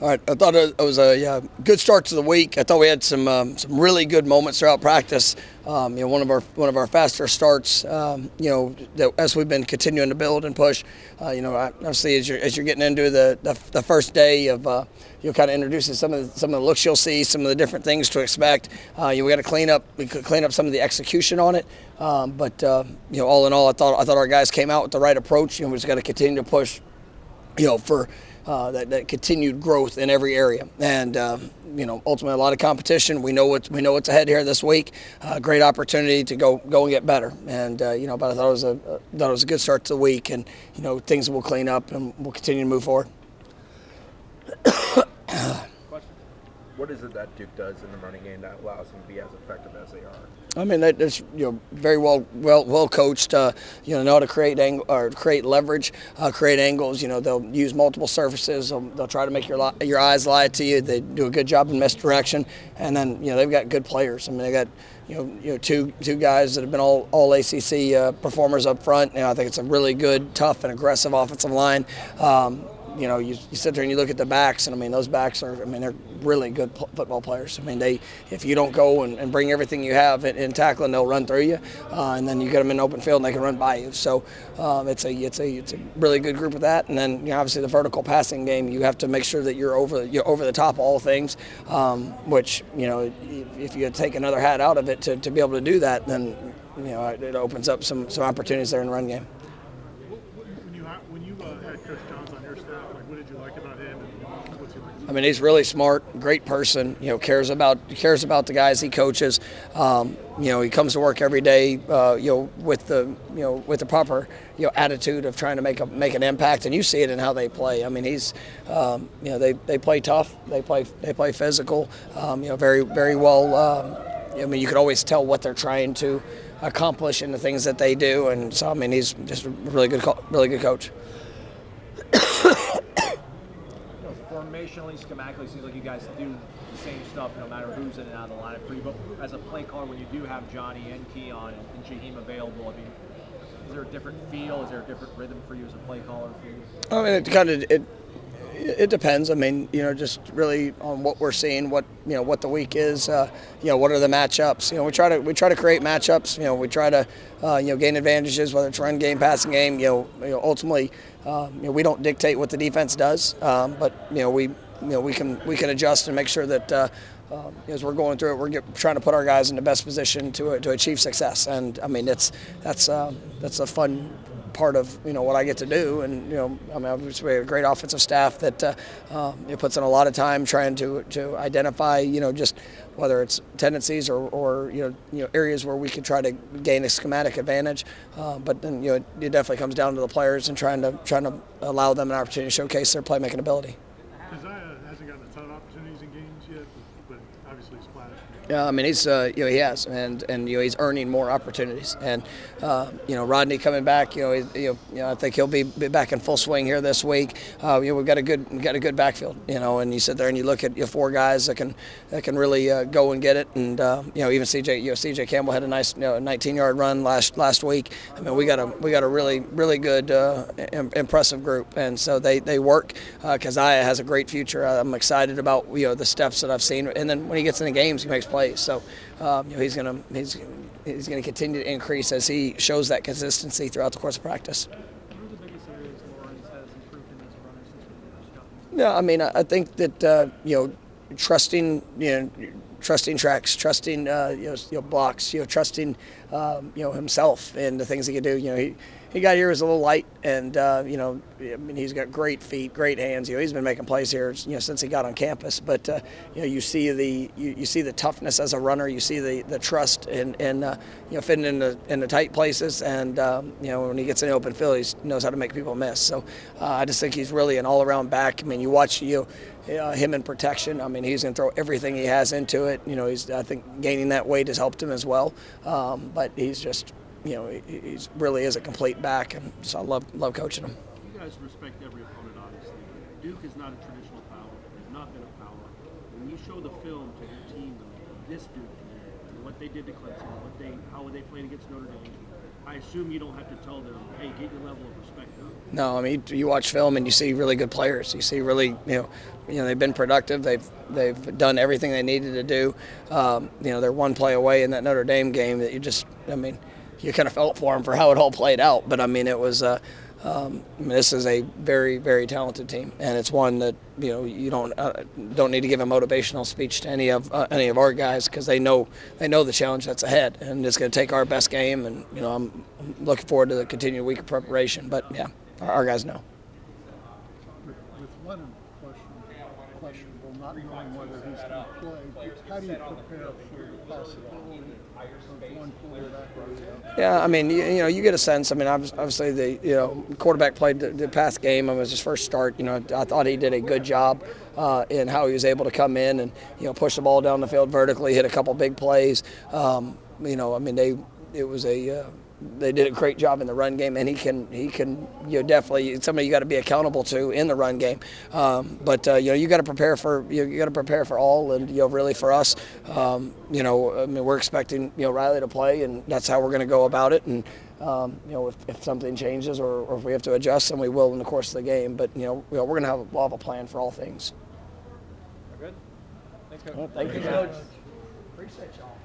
All right, I thought it was a good start to the week. I thought we had some really good moments throughout practice. One of our faster starts. As we've been continuing to build and push. Obviously as you're getting into the first day of kind of introducing some of the looks you'll see, some of the different things to expect. We got to clean up some of the execution on it. But all in all, I thought our guys came out with the right approach. We just got to continue to push. For that continued growth in every area, and ultimately a lot of competition. We know what's ahead here this week. Great opportunity to go and get better, and but I thought it was a good start to the week, and things will clean up and we'll continue to move forward. What is it that Duke does in the running game that allows them to be as effective as they are? I mean, it's very well coached. Know how to create leverage, create angles. They'll use multiple surfaces. They'll try to make your eyes lie to you. They do a good job in misdirection, and then they've got good players. I mean, they got two guys that have been all ACC performers up front. I think it's a really good, tough, and aggressive offensive line. You sit there and you look at the backs, and I mean those backs they're really good football players. I mean if you don't go and bring everything you have in tackling, they'll run through you, and then you get them in open field and they can run by you. So it's a really good group of that. And then obviously the vertical passing game, you have to make sure that you're over the top of all things, which if you take another hat out of it to be able to do that, then it opens up some opportunities there in the run game. When you had Coach Johns on your staff, what did you like about him, and what's he like? I mean, he's really smart, great person. Cares about the guys he coaches. He comes to work every day, with the proper attitude of trying to make an impact, and you see it in how they play. I mean, he's they play tough, they play physical, very well. I mean, you could always tell what they're trying to accomplish in the things that they do, and so I mean, he's just a really good coach. Formationally, schematically, seems like you guys do the same stuff no matter who's in and out of the lineup for you. But as a play caller, when you do have Johnny and Keon and Jaheim available, I mean, is there a different feel? Is there a different rhythm for you as a play caller for you? I mean, it depends. I mean, just really on what we're seeing, what the week is. What are the matchups? We try to create matchups. We try to gain advantages, whether it's run game, passing game. Ultimately, we don't dictate what the defense does, but we can adjust and make sure that as we're going through it, we're trying to put our guys in the best position to achieve success. And I mean, that's a fun part of what I get to do, and I mean, obviously we have a great offensive staff that puts in a lot of time trying to identify just whether it's tendencies or areas where we could try to gain a schematic advantage, but then it definitely comes down to the players and trying to allow them an opportunity to showcase their playmaking ability. Keziah hasn't gotten a ton of opportunities in games yet, but obviously splashed. Yeah, I mean he has, and he's earning more opportunities, and Rodney coming back, I think he'll be back in full swing here this week. We've got a good backfield, and you sit there and you look at four guys that can really go and get it, and even CJ Campbell had a nice 19-yard run last week. I mean we got a really good impressive group, and so they work. Keziah has a great future. I'm excited about the steps that I've seen, and then when he gets in the games, he makes plays. So he's going to continue to increase as he shows that consistency throughout the course of practice. What are the biggest areas Lawrence has improved in as a runner since we first got him? Yeah, I mean, I think that trusting tracks, trusting blocks, trusting himself and the things he can do. He got here as a little light, and I mean he's got great feet, great hands. He's been making plays here since he got on campus. But you see the toughness as a runner. You see the trust in fitting in the tight places, and when he gets in the open field, he knows how to make people miss. So I just think he's really an all-around back. I mean, you watch him in protection. I mean, he's going to throw everything he has into it. I think gaining that weight has helped him as well. But he's just. He really is a complete back, and so I love coaching him. You guys respect every opponent, obviously. Duke is not a traditional power. They've not been a power. When you show the film to your team, this Duke team, and what they did to Clemson, how they played against Notre Dame, I assume you don't have to tell them, hey, get your level of respect up. No, I mean you watch film and you see really good players. You see really they've been productive. They've done everything they needed to do. They're one play away in that Notre Dame game that you kind of felt for them for how it all played out. But I mean it was. This is a very, very talented team, and it's one that you don't need to give a motivational speech to any of our guys because they know the challenge that's ahead, and it's going to take our best game. And I'm looking forward to the continued week of preparation. But yeah, our guys know. With Lennon questionable, not knowing whether he's going to play, how do you prepare for the possibility of one quarterback? Yeah, I mean, you get a sense. I mean, obviously the quarterback played the past game. It was his first start. I thought he did a good job in how he was able to come in and push the ball down the field vertically, hit a couple big plays. They did a great job in the run game, and he can definitely somebody you got to be accountable to in the run game. But you got to prepare for all, and really for us, we're expecting Riley to play, and that's how we're going to go about it. And if something changes or if we have to adjust, then we will in the course of the game. But we're going to have a plan for all things. Good. Thanks, Coach. Well, thank you, Coach. Appreciate y'all.